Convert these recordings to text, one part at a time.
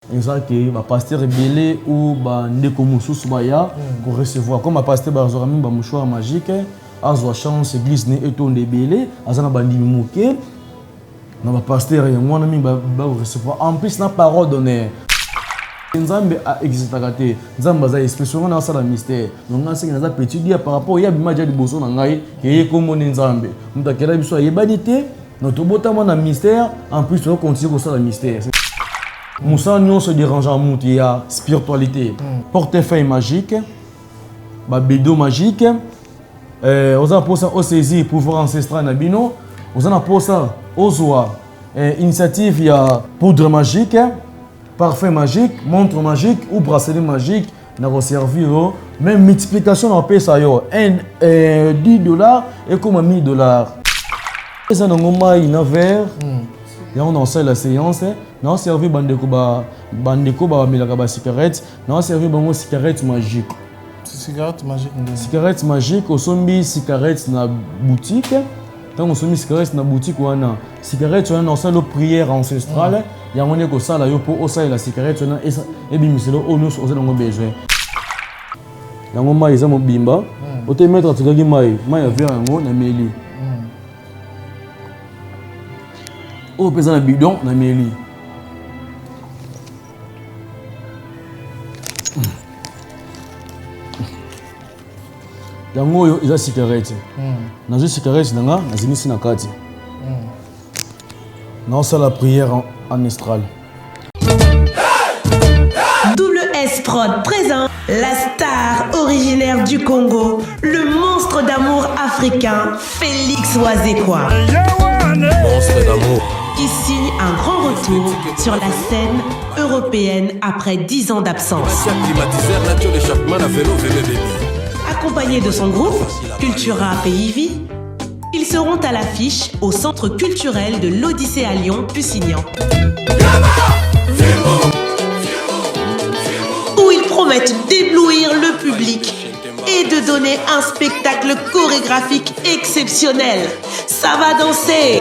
Exact, que pasteur belé ou ndeko mususu baya pour recevoir comme pasteur bazorami ba mouchoir magique azwa chance église ne etonde belé azana bandimi moké na ba pasteur yango na mi ba recevoir en plus na parole donnée nzambe a existaka te nzambe za expression na sala mystère donc na sengi na petit dia par rapport ya bima dia liboso na ngai ke kombo nzambe mutakela biso yebani te notre botama na mystère en plus on continue ko sala mystère. Moussa nous se dérange en mout, il y a spiritualité, portefeuille magique, bédo magique, on a posé au saisir pouvoir ancestral nabino, on a posé au zoa, initiative il y a poudre magique, parfum magique, montre magique ou bracelet magique, n'a servi même multiplication on paye ça yo, $10 et comme $1000. Ça n'a pas un verre. On a fait la séance, on a servi bandeko ba milaka ba cigarette, on a servi bango cigarette magique. Cigarette magique. Cigarette magique, osombi cigarette na boutique. Tant osombi cigarette na boutique wana, cigarette wana on fait la prière ancestrale, ya ngone ko sala yo po osa la cigarette wana et bimiselo onus osa ngo besoin. Yango mai za mobimba, ote mettre tukaki mai ya verre yango na meli. Au pesant le bidon, on a mis lui. Yango yo, il a cigarette. Dans une cigarette, il y a une cigarette. Non, c'est la prière en astral. Double S Prod présent la star originaire du Congo, le monstre d'amour africain, Félix Wazekwa. Monstre d'amour. Qui signe un grand retour sur la scène européenne après 10 ans d'absence. Accompagné de son groupe, Cultura Pays Vie, ils seront à l'affiche au Centre culturel de l'Odyssée à Lyon, Pusignan. Où ils promettent d'éblouir le public et de donner un spectacle chorégraphique exceptionnel. Ça va danser.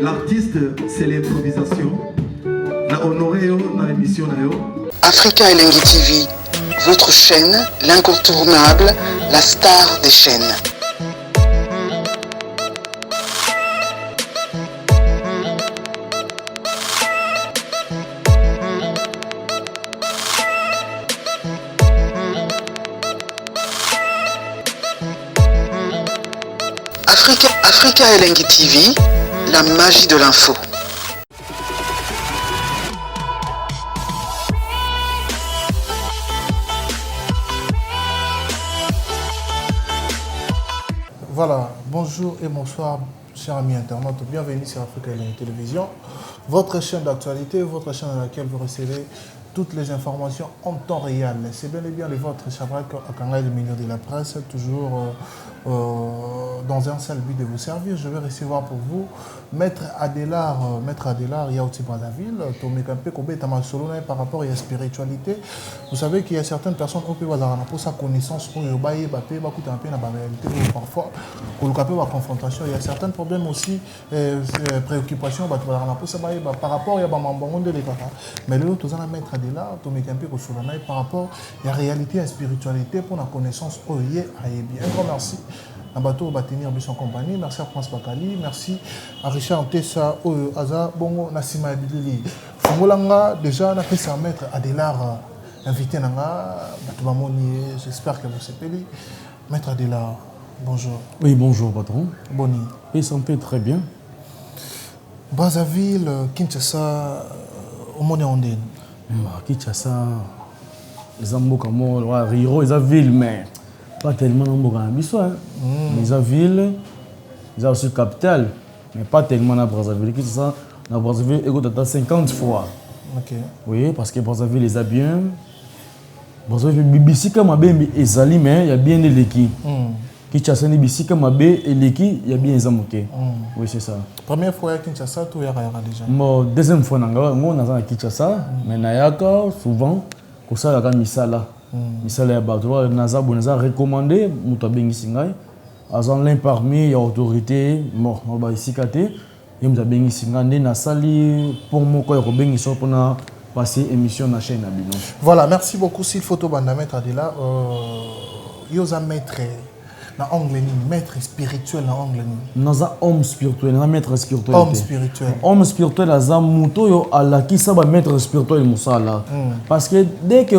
L'artiste, c'est l'improvisation. Na honoré dans l'émission. Africa Elengi TV, votre chaîne, l'incontournable, la star des chaînes. Africa Elengi TV, la magie de l'info. Voilà, bonjour et bonsoir, chers amis internautes. Bienvenue sur Africa Elengi Télévision, votre chaîne d'actualité, votre chaîne dans laquelle vous recevez toutes les informations en temps réel. C'est bien et bien le vôtre, Chabrak Akanga, le milieu de la presse, toujours dans un seul but de vous servir. Je vais recevoir pour vous Maître Adélard Yaouti Brazzaville, Tomé Kampé Kobe Tamasolo par rapport à la spiritualité. Vous savez qu'il y a certaines personnes qui ont pour sa connaissance, pour le bailler, la réalité, parfois, pour le la confrontation. Il y a certains problèmes aussi, préoccupations, par rapport à la de l'État. Mais là, tout ça, Maître Adélard, Tomé Kampé Kosolana par rapport à la réalité et la spiritualité pour la connaissance. Un grand merci. Un bateau va tenir en compagnie. Merci à France Bakali. Merci à Richard Tessa, Aza, Bongo, Nassima Abidili. Fongolanga, déjà, on a fait ça Maître Adélard invité Nanga. J'espère que vous s'appelez. Maître Adélard, bonjour. Oui, bonjour, patron. Boni. Oui, ça me fait très bien. Brazzaville, Kinshasa, au monde ondé. Kinshasa, les amboka mo, Rio, les villes, mais pas tellement d'amboka na biso. Les villes, ils ont aussi capitale, mais pas tellement na Brazzaville. Kinshasa, na Brazzaville, écoute, 50 fois. Ok. Oui, parce que Brazzaville les a bien. Brazzaville, Bisika Mabé et Zali, mais il y a bien des l'équipe. Kinshasa, Bisika Mabé et l'équipe, il y a bien les amoké. Oui, c'est ça. Première fois à Kinshasa, tu y a déjà. Bon, deuxième fois, on a Kinshasa, mais Nayaka, souvent, pour ça, il y a Misala. Misala, il y a recommandé, Mouta Bengisingai. Azan l'un parmi les autorités, bon, on va ici cater. Il y a Bengisingai, na sali pour moi, quand il y a Bengisingai pour passer émission na chaîne. Voilà, merci beaucoup. S'il faut te mettre là, yosa maître. Na anglais maître spirituel na anglais naza homme spirituel na maître spirituel homme spirituel aza muto yo alakisa ba maître spirituel musala parce que dès que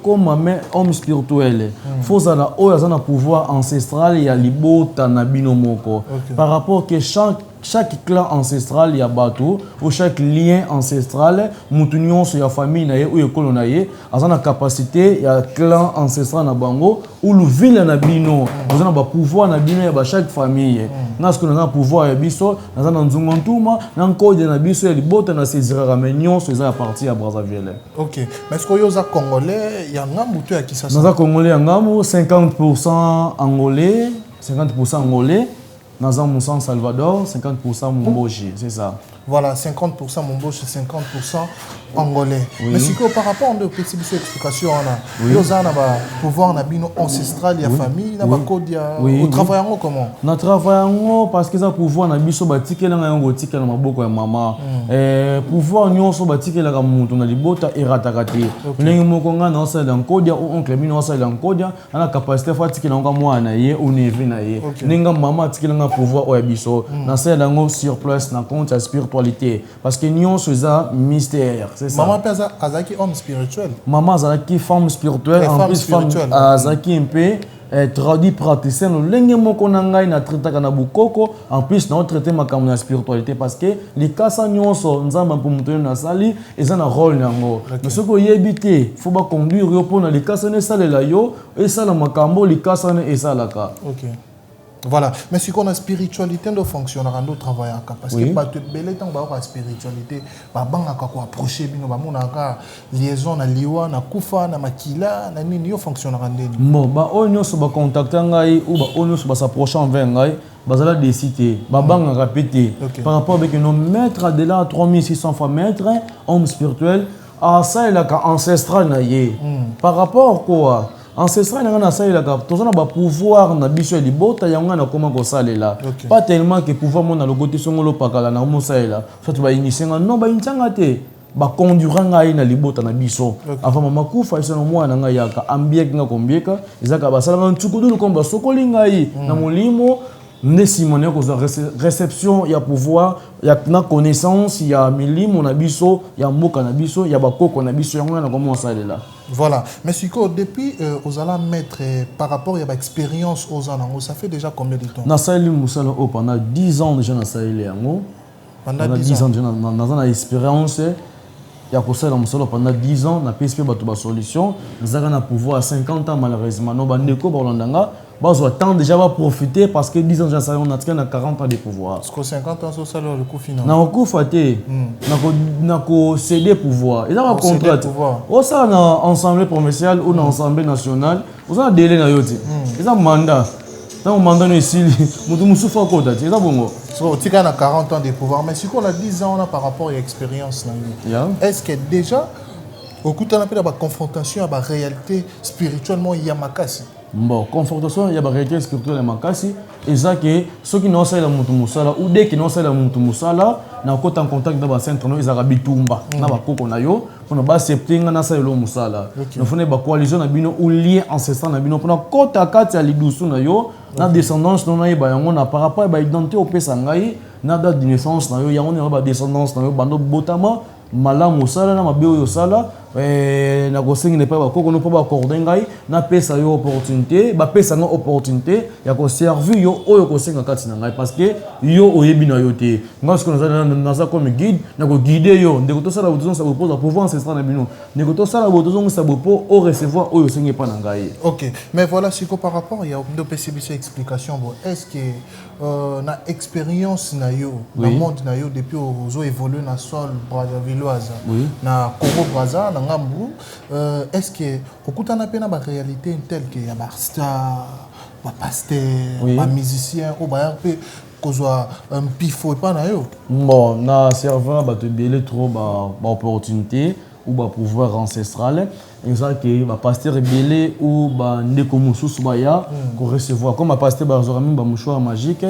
comme homme spirituel faut ça o aza na pouvoir ancestral ya libota na bino moko par rapport que chaque clan ancestral ya bato ou chaque lien ancestral mutu nyonso ya famille na ye ou ekolo na ye aza na capacité ya clan ancestral na bango ou le ville na bino vous avez pouvoir na bino ya chaque famille na ce que na pouvoir ya biso na na nzungu ntuma na code na biso ya libota na saisira mais nyonso eza partie ya Brazzaville. OK, mais est-ce que yoza congolais ya ngambu to ya Kinshasa? Naza congolais ya ngambu 50% angolais 50% angolais. Dans un San Salvador, 50% Mumboji, c'est ça. Voilà, 50% Mumboji, 50% angolais. Oui. Mais si par rapport à une petite explication, on a pouvoir na bino ancestral ya famille, na ba code ya au travail comment? Na travail parce que ça pouvoir na biso batikela nga yango tikela maboko ya mama. Pouvoir nyonso batikela ka muntu na libota eratakati. Ndenge moko nga na osala dans code ya oncle bino osala dans code ya na capacité fa tikela nga mwana ye ou nevi na ye. Ninga mama tikela nga pouvoir o ya biso. Na sala ngo sur place na compte ya spiritualité parce que nyonso za mystère. Maman pesa azaki homme spirituel. Maman azaki femme spirituelle, en plus femme azaki un peu traduit praticien lenge moko na ngai na traitaka na bukoko en plus na traiter makambo na spiritualité parce que les kasa nyonso nzamba pour mutu na sali eza na rôle nango mais ce ko yebité faut ba conduire yo pona les kasa ne salela yo et ça la makambo les kasa ne esalaka. OK. Voilà, mais si on a spiritualité de fonctionner en d'autres travail parce que pas tout bel temps ba spiritualité ba banga ko approcher bino ba mona ka liaison na liwa na kufa na makila na nini yo fonctionner en ndeni bon ba onyo so ba contacter ngai ou ba onyo so ba s'approcher envers ngai bazala décider ba banga répéter par rapport avec nos maîtres de là 3600 fois maître homme spirituel à ça il a ancestral na ye par rapport quoi ancestral na ça il a tozana ba pouvoir na biso libota yanga na koma ko salela pas tellement que pouvoir mon na logote songolo pakala na mo salela soit ba inisenga non ba intanga te ba conduire ngai na libota na biso avant mama kufa isa no mwana ngai yaka ambiek nga kombieka ezaka basala ntsukudu ko ba sokoli ngai na molimo Nessimone ko réception ya pouvoir ya na connaissance ya milimo na biso ya mboka na biso ya bakoko na biso yango na comment ça là. Voilà, mais Siko depuis aux ala mettre par rapport à l'expérience aux anango ça fait déjà combien de temps? Na sali musala pendant 10 ans déjà na sali yango. Pendant 10 ans déjà na expérience ya ko sala musala pendant 10 ans na PSP bato ba solution, nzaka na pouvoir à 50 ans malheureusement no bandeko ba landanga. Bon, attend déjà va profiter parce que 10 ans déjà on a 40 ans de pouvoir. Parce que 50 ans ça le coût final. Na ko faté. Na ko céder pouvoir. Il a un contrat. Au ça na ensemble provincial ou na ensemble national, on a délai na yoti. Il a mandat. Dans mandat ici, mutu musufa ko dati. Il a bongo. So tika na 40 ans de pouvoir mais si on a 10 ans on a par rapport à l'expérience là. Est-ce que déjà au coup on a la confrontation à la réalité spirituellement yamakasi? Bon, confrontation, il y a des réalités spirituelles makasi. Et ça que ceux qui n'ont pas la mutu musala ou dès qu'ils n'ont pas la mutu musala, na en contact dans le centre, ils ont bitumba, na ba koko na yo, pour ne pas accepter na sa lo musala. Nous faisons ba coalition na bino ou lien ancestral na bino pour na kota kati ya lidusu na yo, na descendance na ba yango na par rapport ba identité au pesa ngai, na date de naissance na yo, yango na ba descendance na yo bando botama. Malam musala na mabeo yo sala na kosengi ne pas ba koko no pas ba accorder ngai na pesa yo opportunité ba pesa nga opportunité ya ko servir yo oyo kosenga kati na ngai parce que yo oyebi na yo te nga ce que naza comme guide na ko guider yo ndeko to sala botozo sa bopo za pouvoir ancestral na bino ndeko to sala botozo sa bopo au recevoir oyo sengi pa na ngai. OK, mais voilà ce que par rapport il y a de PCBC explication bon est-ce que na expérience na yo na monde na yo depuis ozo évoluer na sol Brazzavilloise na Congo Brazza na ngambu est-ce que okutana pe na ba réalité telle que ya ba star ba pasteur ba musicien ou ba pe kozwa un pifo pas na yo bon na serveur ba te belé trop ba opportunité ou ba pouvoir ancestral exact que ba pasteur belé ou ba ndeko mususu ba ya ko recevoir comme ba pasteur ba zorami ba mouchoir magique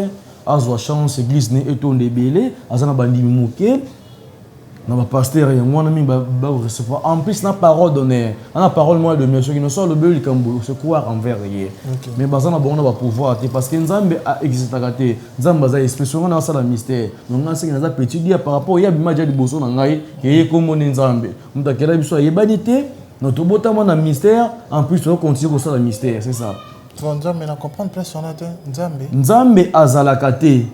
azwa chance église ne etonde belé azana bandimi muke na ba pasteur et moi na mi ba recevoir en plus na parole donnée na parole moi de monsieur qui ne sort le beul kambo se croire envers hier mais bazana bon na ba pouvoir parce que nzambe a existé kate nzambe za expression na sala mystère donc na sengi na za petit dia par rapport ya bimaja liboso na ngai ke ko moni nzambe mutakela biso yebanité notre botama na mystère en plus on continue ko sala mystère c'est ça. Nzambe na comprendre pression na te nzambe azalaka te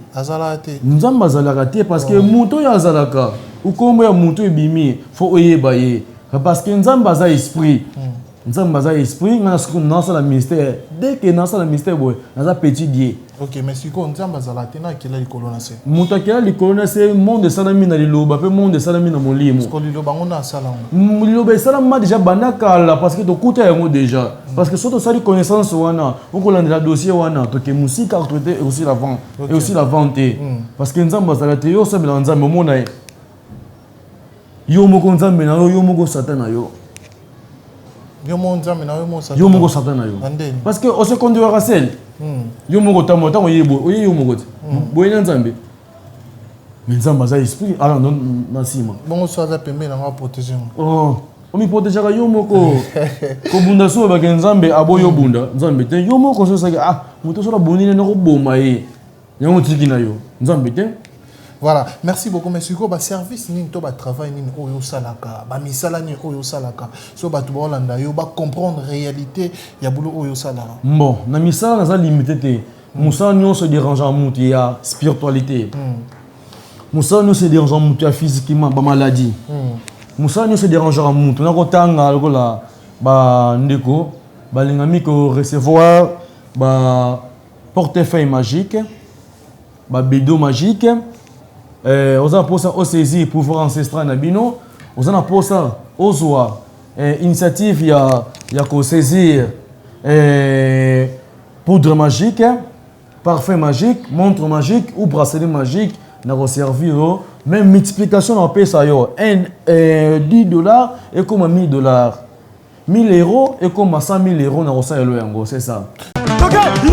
nzambe azalaka te parce que muto ya azalaka ukombo ya muto ebimi fo oyeba ye parce que nzambe aza esprit nzambe aza esprit ngana siko nasa la mystère dès que nasa la mystère boy naza petit die. OK, mais siko nzambe azalaka te na kila likolo na se muto kila likolo na se monde salami na liloba pe monde salami na molimo parce que liloba ngona salama liloba salama déjà banaka parce que to kuta yango déjà parce que surtout ça connaissance wana on kolandela dossier wana to ke musique autorité et aussi la vente et aussi la vente parce que nzambe azalaka te yo sabela nzambe mona yo moko nzambe na yo moko satan na yo yo moko satan na yo parce que on se conduire à celle yo moko tamo tango yebo yo moko boyena nzambe mais nzambe za esprit alors non na sima bon so za pembe na protéger on mi protéger yo moko ko bunda so ba nzambe aboyo bunda nzambe te yo moko so saka moto so la bonine na ko boma ye yango tiki na yo nzambe te. Voilà, merci beaucoup. Mais sur quoi service ni to ba travail ni oyo salaka, ba misala ni oyo salaka. So ba to bolanda yo ba comprendre réalité ya boulot oyo salaka. Bon, na misala na za limité te. Musala ni on se dérange en mutu ya spiritualité. Musala ni se dérange en mutu ya physiquement ba maladie. Musala ni se dérange en mutu na ko tanga lokola ba ndeko ba lingami ko recevoir ba portefeuille magique, ba bédo magique. Aux apôtres au saisir pouvoir ancestral na bino aux apôtres aux oa initiative ya ko saisir poudre magique parfum magique montre magique ou bracelet magique na ko servir même multiplication na pesa yo $10 et comme $1000 €1000 et comme €100,000 na ko sa yo yango c'est ça. OK yo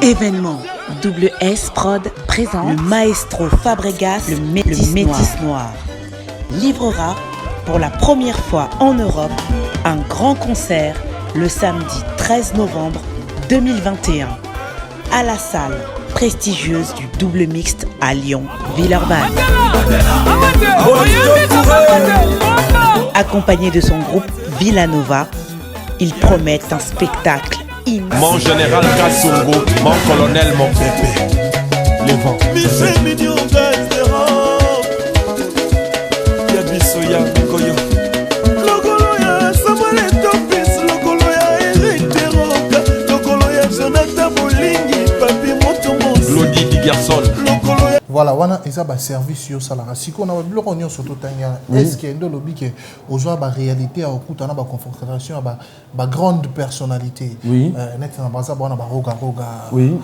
Événement. Double S Prod présente le maestro Fabregas, le Métis Noir. Livrera pour la première fois en Europe un grand concert le samedi 13 novembre 2021 à la salle prestigieuse du Double Mixte à Lyon, Villeurbanne. Accompagné de son groupe Villanova, il promet un spectacle. Mon général Kassongo, mon colonel, mon bébé. Les vents. Lodi di garçon. Voilà, wana eza ba service yo salaka. Siko na biloko nyo soto tanya. Est-ce que ndo lobi que ozwa ba réalité à okuta na ba confrontation ba grande personnalité. Oui. Net na baza bona ba roga. Oui.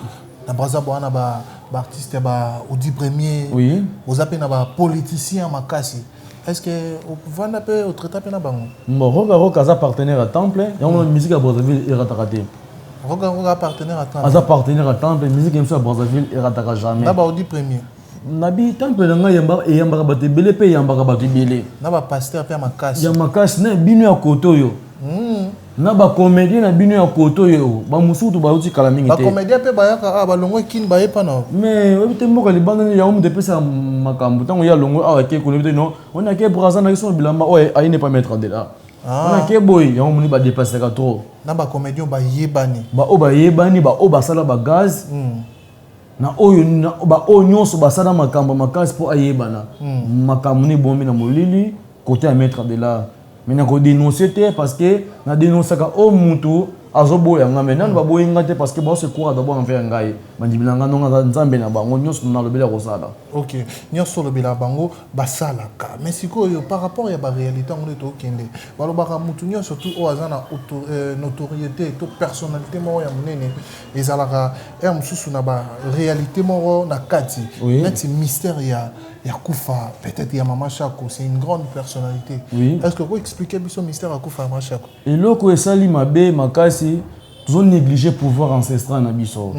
Na baza bona ba artiste ba Audi Premier. Oui. Ozape na ba politicien makasi. Est-ce que vanda pe au traiter pe na bango? Bon, roga za partenaire à Temple, et on musique à Brazzaville et ratakate. Roga partenaire à Temple. Aza partenaire à Temple, musique à Brazzaville et rataka jamais. Na ba Audi Premier. Nabi Temple na yamba e yamba ba te belé pe yamba ba te belé. Na ba pasteur pe makasi. Ya makasi na bino ya koto yo. na ba comédien na bino ya koto yo ba musutu ba uti kala mingi te ba comédien pe ba yaka ba longo kin ba yepa na mais obite mboka libanda ya mu depesa makambo tango ya longo awa ke kono bite no on a ke braza na kiso bilamba o ay ne pas mettre de là on a ke boy ya mu ni ba dépasser ka trop na ba comédien ba yebani ba o ba sala ba gaz na oyo na ba o nyonso ba sala makambo makasi po ayebana makambo ni bombi na molili côté à mettre de là mais na ko dénoncer parce que na dénoncer ka o mutu azoboya nga mais nan ba boyinga te parce que ba se croire d'abord en faire ngai mandibilanga nonga nzambe na bango nyonso na lobela ko sala OK nyonso lobela bango ba sala ka mais sikoyo par rapport ya ba réalité ngone to kende ba lobaka mutu nyonso surtout o azana notoriété to personnalité mo ya munene ezalaka mususu na ba réalité mo na kati neti mystère ya Kufa peut-être ya Mama Chako c'est une grande personnalité est-ce que vous expliquer biso mystère ya Kufa Mama Chako et loko esali mabe makasi toujours négliger pouvoir ancestral na biso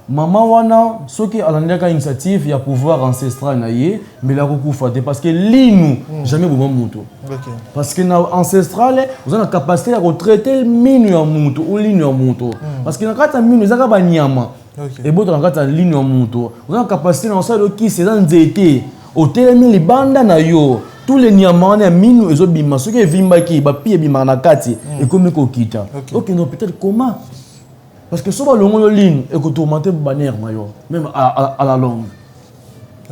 mama wana soki alandaka initiative ya pouvoir ancestral na ye mais la kokufa te parce que linu jamais boma mutu parce que na ancestral vous avez la capacité ya traiter minu ya mutu ou linu ya mutu parce que na kata minu ezaka ba nyama et boto na kata linu ya mutu vous avez la capacité na osala ki c'est dans nzete otelemi libanda na yo tous les niamana minu ezobima soki evimbaki ba pie bima na kati et comme kokita OK non peut-être comment parce que so ba longo ligne et que tourmenter bannière mayo même à la longue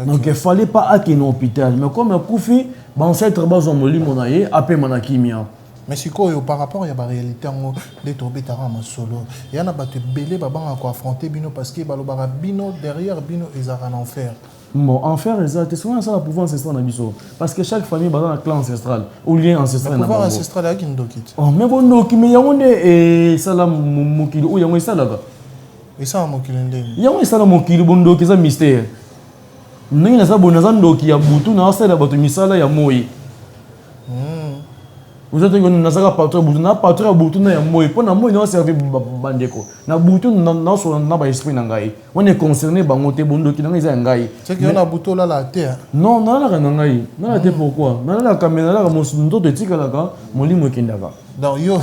donc il fallait pas aller dans l'hôpital mais comme kufi ba ancêtre bazo molimo na ye apé manakimia mais sikoyo par rapport ya ba réalité ngo de tobetara masolo yana ba te belé ba banga ko affronter bino parce que balobara bino derrière bino ezara en enfer. Bon, enfer, c'est souvent ça le pouvoir ancestral dans biso parce que chaque famille a un clan ancestral ou lien ancestral. Le pouvoir ancestral est qui nous quitte. Oh, mais bon, donc mais yangonde et ça mokili ou yangonde ça là. Et ça mokili ndé. Yangonde ça mokili bondo qui ça mystère. Nani na ça bonaza ndoki ya butu na ça la bato misala ya moi. Vous êtes une nasaka patron butu na patron butu na ya moi pour na moi na servir bandeko. Na butu na so na ba esprit na ngai. On est concerné bango te bondo ki na ngai za ngai. C'est que on a butu là la terre. Non, na la ngai. Na la te pourquoi? Na la caméra la mo ndo te tika la ka molimo kindaka. Donc yo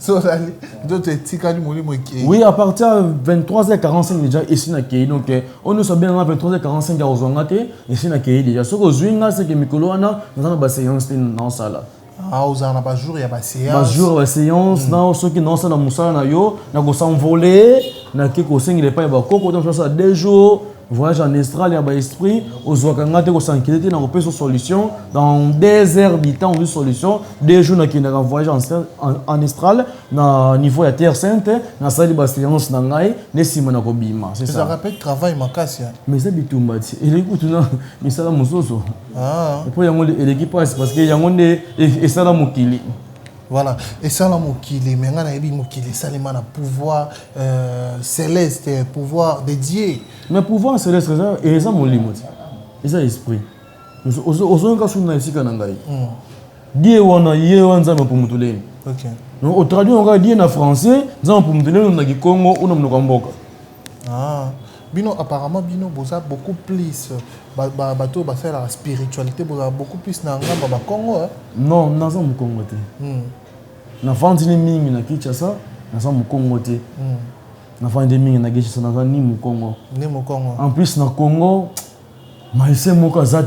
so dali d'autres tika du molimo ki. Oui, à partir de 23h45 déjà ici na Kei donc on nous bien à 23h45 ya ozonga te ici na Kei déjà. Ce que zwinga c'est que mikolo wana na ba séance dans sala. Ah, vous avez un jour, il y a une séance. Un jour, il y a une séance. Non, ceux qui n'ont pas de moussala, ils vont s'envoler. Ils vont pas de 2 jours. Voyage en Estral, il y a un esprit. Ils vont s'inquiéter, ils vont solution. Dans 2 heures du temps, on a une solution. 2 jours, ils vont voyage en Estral. Au niveau de la Terre Sainte, dans la salle de séance, c'est ça. Ça rappelle le travail, mais c'est du tout. Il écoute, mais ça, ah. Et puis, il y a l'équipe parce qu'il y a et ça, la mokili. Voilà. Et ça, la mokili, mais on a dit mokili, ça, il a un pouvoir céleste, pouvoir dédié. Mais pouvoir céleste, et ça, mon limite. Et ça, l'esprit. Nous cas sur ici, quand on a dit, ok. Donc, au traduit, on va dire en français, nous avons pour nous Congo ou nous Mboka. Ah. Bino, apparemment, Bino, vous avez beaucoup plus bateau, la spiritualité, vous avez beaucoup plus dans le Congo. Non, nous avons au Congo. Nous avons des mingi na Kinshasa, nous avons au Congo. Nous avons des mingi na Kinshasa, nous avons ni au Congo. En plus, dans le Congo, mais c'est mon cas, ça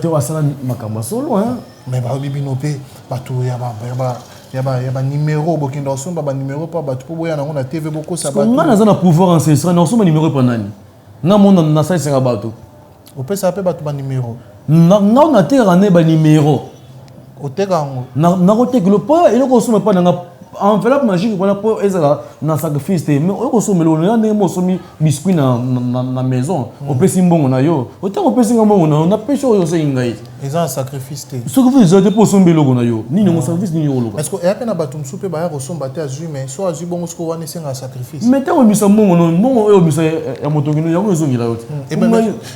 makamba solo hein. Mais bah Bino pe, bateau y a numéro, beaucoup d'ensemble, numéro pas bateau pour voyager on a TV beaucoup ça. On a un pouvoir ancestral, nous sommes numéro pour nani. Na mon na ça c'est bateau. On peut s'appeler bateau numéro. Na terre ne ba numéro. Au terre na côté que le pas et le consomme pas dans enveloppe magique voilà pour ezala na sacrifice mais on consomme le on a mo somi biscuit na maison on peut simbongo na yo autant on peut simbongo na on a pêché yo c'est ingai ils ont un sacrifice te ce que vous avez pour somber logo na yo ni no sacrifice ni yo logo est-ce que et peine batum soupe ba ya resomba te azui mais so azui bongo ce ko wana c'est un sacrifice mais tant on misa mbongo no mbongo yo misa ya motokino ya ngo zongi la yote mais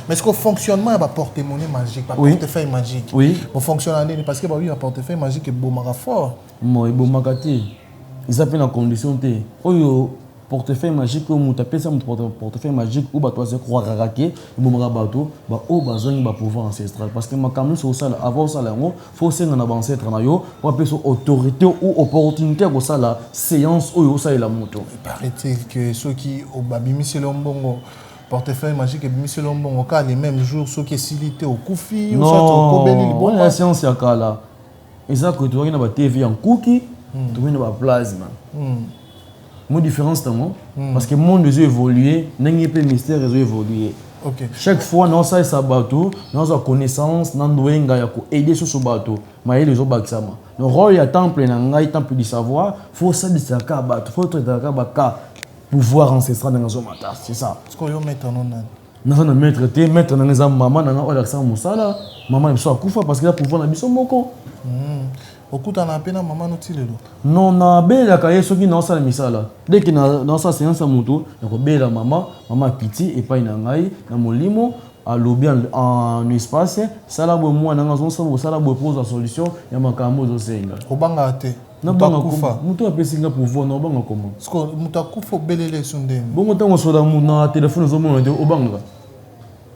est-ce que fonctionnement ba porte-monnaie magique ba portefeuille magique oui bon fonctionnement parce que ba oui un portefeuille magique est bomaka fort moi bomaka te ils appellent en condition te oyo portefeuille magique ou mon tapé ça mon portefeuille magique ou bah toi c'est croire raquer bon bateau bah au bazin bah pouvoir ancestral parce que ma camus au sala avant ça là faut c'est un ancêtre na yo pour appeler son autorité ou opportunité au sala séance ou ça et la moto. Paraît-il que ceux qui au babimi c'est l'ombongo portefeuille magique et babimi c'est l'ombongo car les mêmes jours ceux qui silité au koufi ou ça au kobeli bon la séance ya kala et ça que tu vois na TV en cookie tu vois na plasma. Mon différence tellement parce que le monde a évolué, n'ayez pas mystère a évolué. Okay. Chaque fois dans ça sa bateau, dans sa connaissance, dans doenga ya ko aider sur ce bateau. Mais les autres baksama. Le rôle ya temple na ngai temple du savoir, faut ça de ça ka bateau, faut traiter ka baka pouvoir ancestral dans zo mata, c'est ça. Ce qu'on yo mettre non nan. Dans na maître té maître na ngeza maman na ola sa musala, maman so akufa parce que la pouvoir na biso moko. Okuta na pena maman noti lelo. Non na bela ka yeso ki na sala misala. Dès que dans sa séance moto, na ko bela maman piti et pas na ngai na molimo à lobby en espace, sala bo moi na ngazon sa bo sala bo pose la solution ya makambo zo senga. Obanga te. Na banga kufa. Muto apesinga pouvoir na obanga comment? Sko muta kufa belele sunde. Bongo tango soda mu na téléphone zo mo te obanga.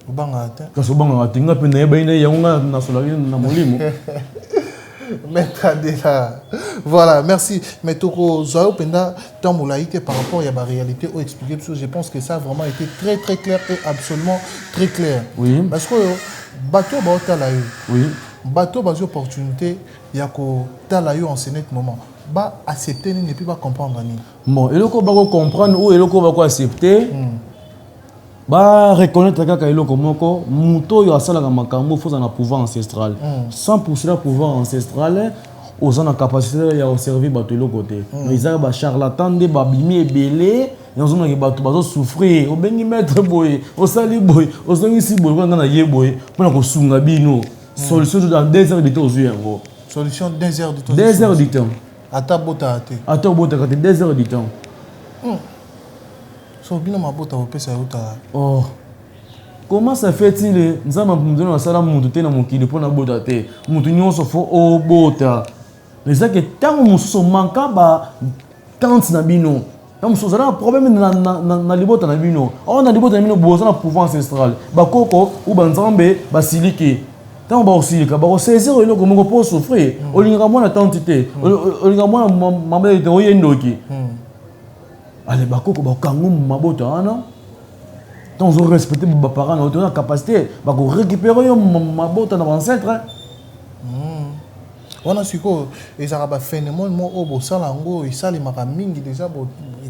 Obanga te. Ka so banga te nga pe na yeba ina ya nga na solari na molimo. Maître Adela. Voilà, merci. Mais Toko Zoao Penda, dans mon laïté par rapport à la réalité ou expliquer tout ça, je pense que ça a vraiment été très très clair et absolument très clair. Oui. Parce que bateau talayo. Oui. Bateau bas opportunité, il y a ko talayo en ce moment. Ba accepter ne peut pas comprendre ni. Bon, et le ko ba comprendre ou et le ko ba accepter. Bah reconnaître que eloko moko muto yo asala ka makambo faut na pouvoir ancestral 100% pouvoir ancestral aux en capacité ya servir bato eloko te mais ils ba charlatan de babimi ebele yanzo na bato bazo souffrir o bengi maître boy o sali boy o songi si boy nga na ye boy pona ko sunga bino solution dans 2 heures de temps yango solution 2 heures de temps 2 heures de temps ata bota te 2 heures de temps. So bino mabota opesa uta. Oh. Comment ça fait-il nzama mudona wasala mutu te na mokili pona bota te. Mutu nyonso fo o bota. Mais ça que tant muso manka ba quand na bino. Tant muso za problème na libota na bino. On na libota na bino boza na pouvoir ancestral. Ba koko ou ba nzambe ba silike. Tant ba osilika ba saisir eloko moko po souffrir. Olinga mwana tantité. Olinga mwana mama te oyendoki. Allez, bakoko bakango mabota ana. Tant on respecter mes parents, on a la capacité de récupérer mabota dans l'ancêtre. On a su que les Arabes phénomène moi au salango et ça les maramingi déjà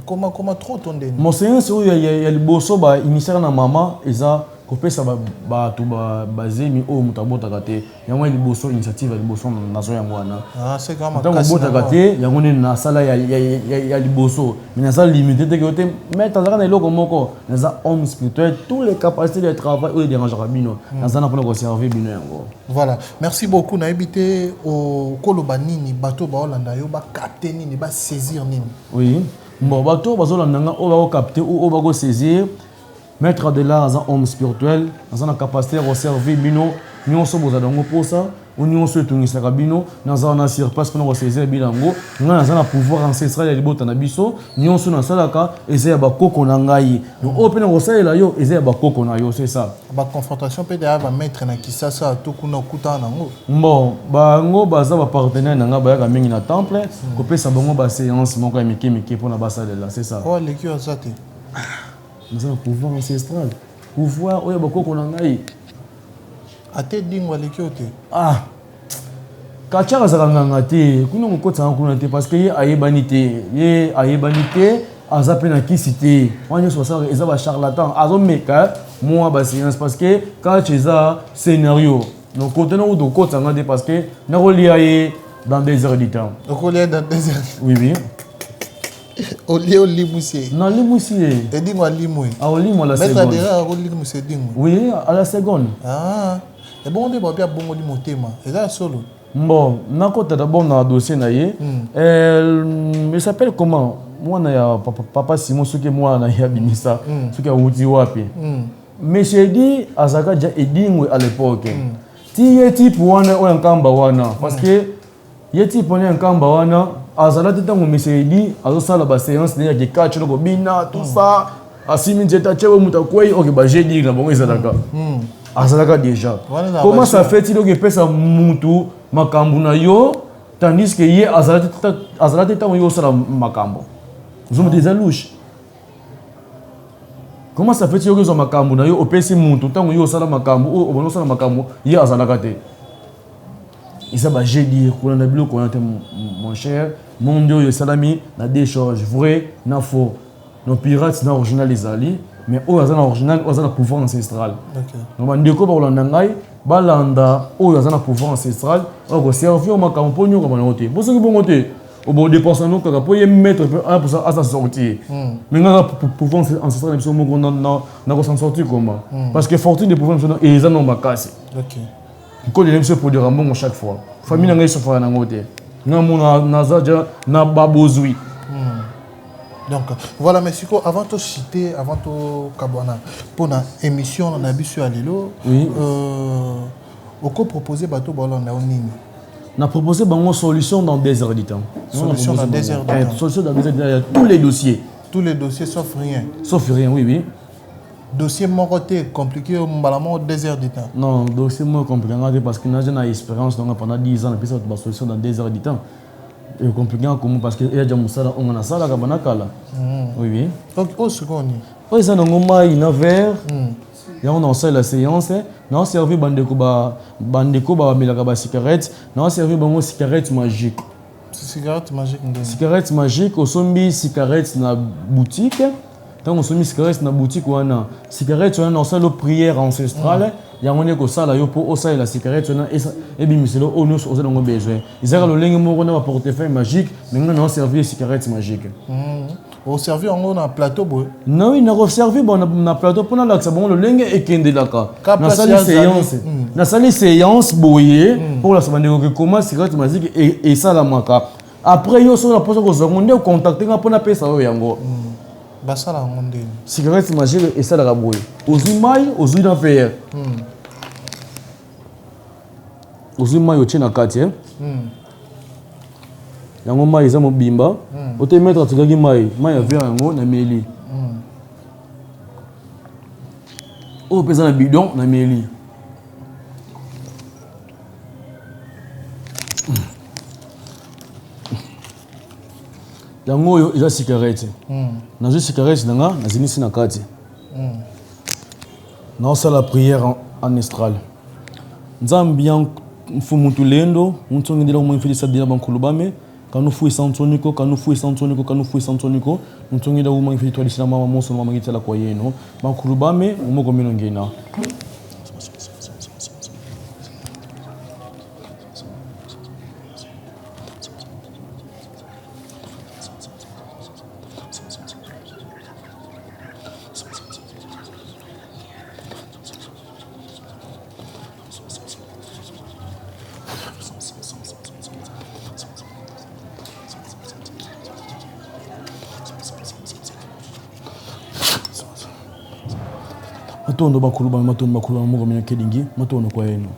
comment trop tondé. Mon seigneur c'est où il y a le bosso ba initial na maman et ça kopé ça ba tout ba basé mi o mutabota kate ya moi le bosso initiative le bosso na zo yango wana. Ah c'est quand même kasi. Mutabota kate ya ngone na sala ya le bosso mais na sala limité te que mettre dans na eloko moko na za homme spirituel tous les capacités de travail ou de déranger bino na za na pour servir bino yango. Voilà, merci beaucoup na habité au koloba nini bateau ba Hollanda yo ba capter nini ba saisir nini. Oui. Bon bateau ba Hollanda nga o ba capter ou ba saisir. Maître de l'art, un homme spirituel, dans la capacité de servir bino, nous sommes pour ça, nous sommes tous les bino, nous avons un surpasse pour nous saisir bilango, nous avons un pouvoir ancestral de bota na biso, nous sommes dans salaka et c'est ba koko na ngai. Nous open au sala la yo et c'est ba koko na yo, c'est ça. Ba confrontation peut va mettre na kisasa to kuna kuta nango. Bon, ba ngo baza ba partenaire na nga ba ya mingi na temple, ko pesa bango ba séance moko ya miki pour na basa là, c'est ça. Oh les cœurs ça te. Nous avons un pouvoir ancestral. Pouvoir, oui, beaucoup qu'on a eu. A te dingwa les cœurs te. Ah, Kachara Zarangangate, nous avons côté en coulante parce que y a ébanité, à zapena qui cité. On est sur ça, ils ont charlatan. Azon meka, moi, c'est parce que quand tu as scénario, nous continuons de côté en parce que nous avons dans des heures du temps. Nous avons dans des heures. Oui, oui. Au limoussier. Non, limoussier. Et dis-moi limoué. Ah, au limou la seconde. Mettre déjà au limoussier dis-moi. Oui, à la seconde. Ah. Et bon, on est bien bon au limotema. Et là, solo. Bon, n'importe d'abord dans le dossier naïe. Il s'appelle comment? Moi, papa Simon, ce que moi, na ya bimisa, ce que Wouti wapi. Mais j'ai dit à Zaka déjà edingwe à l'époque. Ti yeti pour wana ou un kamba wana parce que yeti pour un kamba wana azala tango mesedi azosala ba séance ne ya kikachi loko bina tout ça asimi nzeta chewe mutakwei OK ba jeudi na bongo ezalaka azalaka déjà comment ça fait-il que pesa mutu makambu na yo tandis que ye azala tango yo sala makambo zomo des alouches. Comment ça fait-il que zo makambu na yo opesi mutu tango yo sala makambu o bono sala makambu ye azalaka te. Isa ba jeudi ko na biloko na te mon cher mon Dieu yo salami na des choses vraies na faux. Nos pirates na original les ali mais o azana original o azana pouvoir ancestral. OK. No ndeko ba olanda ngai balanda o azana pouvoir ancestral o ko servir makambu ponyo ko na ote. Boso ki bongo te. Au bon dépenser nous quand pour y mettre 1% à sa sortie. Mais on a pouvoir ancestral sur mon na s'en sortir comment parce que fortune de pouvoir et ils en ont ma casse. OK. Quand les gens pour dire bon chaque fois. Famille n'a se faire na ngote. Na mon nazaja na babozui. Donc voilà monsieur avant de citer avant de kabwana pour na émission on a vu sur Alilo oko proposer bateau ballon na onini. On a proposé une solution dans des heures du temps. Solution dans des heures du temps. Solution dans des heures du temps. Tous les dossiers. Tous les dossiers sauf rien. Sauf rien, oui. Dossier moins compliqué au des heures du temps. Non, dossier moins compliqué parce que nous avons une expérience pendant 10 ans. Et puis ça, une solution dans des heures du temps. Et compliqué comment parce qu'il y a déjà on a ça là kabana kala. Oui. Donc au second. Oui, ça dans ngoma ina vers. Et on a la séance, on a servi bandeko ba melaka ba cigarette, on a servi bango cigarette magique. Cigarette magique ndeni. Cigarette magique au sombi cigarette na boutique. Tant on sombi cigarette na boutique wana. Cigarette on a le prière ancestrale, ya ngone ko sala yo po osala la cigarette on et bi miselo onu oza ngo besoin. Izaka lo lenge moko na portefeuille magique, mais on a servi cigarette magique. Au servi on a plateau boy. Non, il n'a servi na plateau pour na laxa bon le lenge et kendelaka. Na salle séance. Na salle séance boyer pour la semaine que comment cigarette magique et ça la maka. Après yo so la pose ko zonde contacter nga pona pesa yo yango. Ba ça la ngonde. Cigarette magique et ça la boyer. Ozumai, ozu na faire. Ozumai o chena kati yango mai eza mobimba ote mettre tukaki mai ya verre yango na meli o pesa na bidon na meli yango oyo eza cigarette nazwi cigarette nanga nazinisi na kati naosala prière en astral nzambi ya mfumutu lendo mutsongindela umwimfilisa dina bankulubame kanu fui santoniko kanu fui santoniko mutsongindela umwimfilitwa disina mama moso mama ngitela kwa yeno bankulubame umoko mino ngena matondo bakulu moko mino kedingi matondo kwa yeno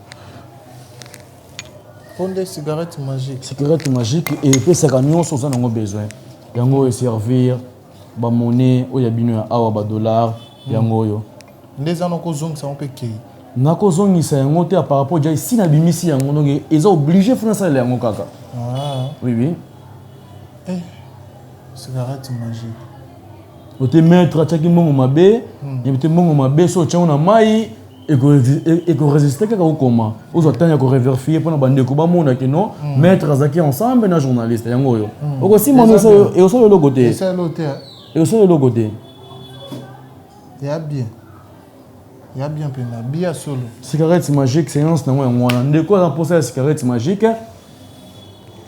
Pondé cigarette magique. Cigarette magique et pesaka nyonso oza nango besoin. Yango servir ba monnaie oya bino ya awa ba dollar yango yo. Ndeza noko zongisa on peke. Nako zongisa yango te par rapport ja ici na bimisi yango donc ils ont obligé français la yango kaka. Ah. Oui. Cigarette magique. Ote mettre ataki mbongo mabe, yebite mbongo mabe so tchango na mai et que résister kaka okoma. Ozo tanya ko revérifier pona bandeko ba mona ke non mettre azaki ensemble na journaliste yango yo. Oko si mano so et so le côté. C'est l'autre. Et so le côté. Ya bien. Ya bien pena, bien solo. Cigarette magique séance na moi ngwana. Ndeko na poser cigarette magique.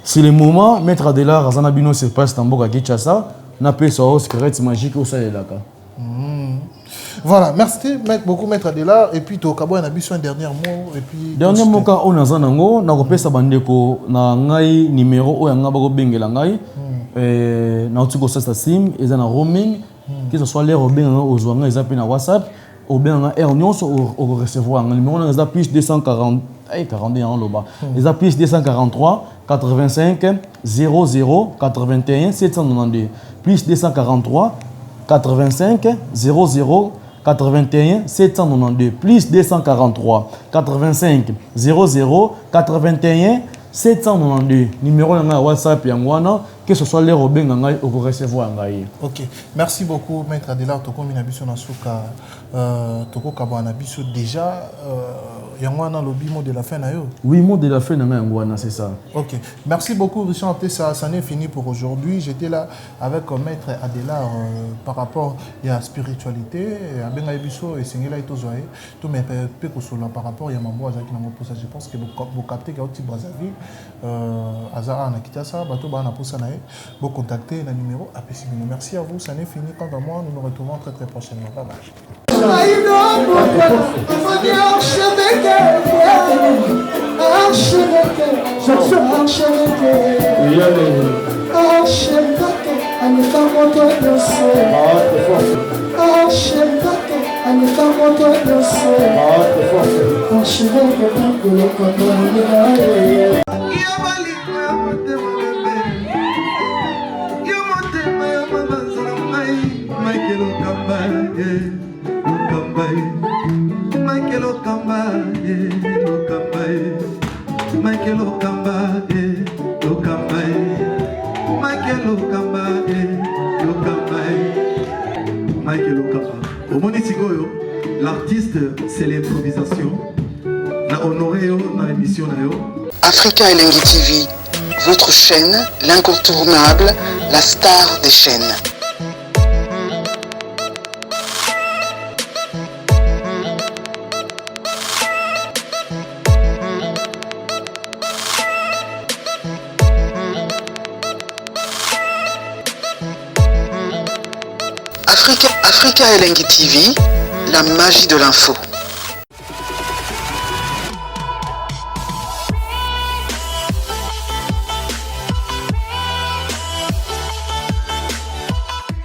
C'est le moment mettre à Delar azana bino se passe tamboka Kinshasa. Na pesa o cigarette magique au salelaka. Voilà, merci beaucoup maître Adela et puis to kabo na biso un dernier mot et puis dernier mot ka on azana ngo na kopesa bandeko na ngai numéro o yanga ba ko bengela ngai na otiko sa sim eza na roaming que ce soit l'air au bien au zwanga eza pe na WhatsApp au bien na air nyonso au recevoir numéro na eza plus 240 42 ans là-bas. Les appuis plus 243 85 00 81 792. Plus 243 85 00 81 792. Plus 243 85 00 81 792. Numéro de WhatsApp Yangwana, que ce soit les Robin Ngangai ou recevoir Ngangai. Ok, merci beaucoup, Maître Adela. Toko Minabiso Nasuka, Toko Kabanabiso déjà. Yangwana, le mot de la fin. Oui, mot de la fin, Yangwana, c'est ça. Ok, merci beaucoup, Richard. Ça n'est fini pour aujourd'hui. J'étais là avec Maître Adela par rapport à la spiritualité. Je pense que vous captez qu'il y a un Brazzaville. Azara na Kitasa, Bato Bana Poussanae, vous contactez le numéro APC. Merci à vous, ça n'est fini. Quant à moi, nous nous retrouvons très prochainement. Bye bye. L'artiste, c'est l'improvisation. Na honoré dans l'émission. Africa Elengi TV, votre chaîne, l'incontournable, la star des chaînes. Africa Elengi TV, la magie de l'info.